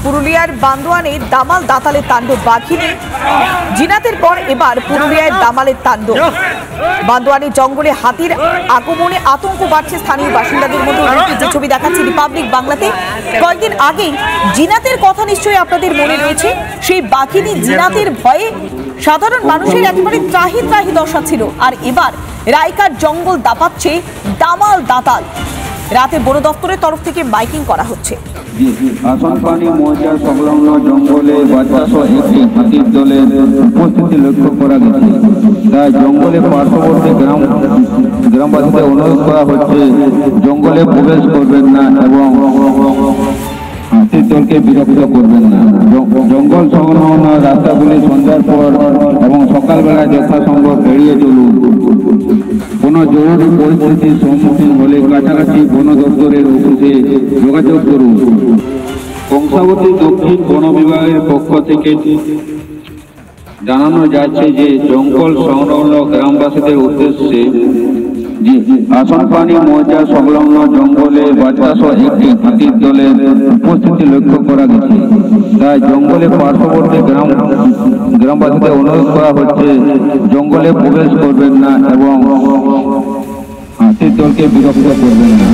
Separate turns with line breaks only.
পুরুলিয়ার বান্দোয়ানে দামাল দাতালের তাণ্ডব। বাঘিনী জিনাতের পর এবার পুরুলিয়ার দামালের তাণ্ডব। বান্দোয়ানের জঙ্গলে হাতির আগমনে আতঙ্ক বাড়ছে স্থানীয় বাসিন্দাদের মধ্যে। যে ছবি দেখাচ্ছি রিপাবলিক বাংলাতে, কয়েকদিন আগেই জিনাতের কথা নিশ্চয়ই আপনাদের মনে রয়েছে। সেই বাঘিনী জিনাতের ভয়ে সাধারণ মানুষের একেবারে ত্রাহি ত্রাহি দশা ছিল। আর এবার রায়কার জঙ্গল দাপাচ্ছে দামাল দাতাল। রাতে বন দপ্তরের তরফ থেকে মাইকিং করা হচ্ছে।
আসনপানি মৌজা সংলগ্ন জঙ্গলে বাচ্চাসহ একটি হাতির দলের উপস্থিতি লক্ষ্য করা গেছে। তাই জঙ্গলে পার্শ্ববর্তী গ্রামবাসীদের অনুরোধ করা হচ্ছে জঙ্গলে প্রবেশ করবেন না এবং হাতির দলকে বিরক্ত করবেন না। জঙ্গল সংলগ্ন রাস্তাগুলি সন্ধ্যার পর এবং সকালবেলা যথাসম্ভব এড়িয়ে চলুন। কোনো জরুরি পরিস্থিতির সম্মুখীন হলে কাছাকাছি বন দপ্তরের অফিসে যোগাযোগ করুন। কংসাবতী দক্ষিণ বন বিভাগের পক্ষ থেকে জানানো যাচ্ছে যে জঙ্গল সংলগ্ন গ্রামবাসীদের উদ্দেশ্যে আসনপানি মৌজা সংলগ্ন জঙ্গলে বাচ্চাসহ একটি হাতির দলের উপস্থিতি লক্ষ্য করা গেছে। তাই জঙ্গলে পার্শ্ববর্তী গ্রামবাসীদের অনুরোধ করা হচ্ছে জঙ্গলে প্রবেশ করবেন না এবং হাতির দলকে বিরক্ত করবেন না।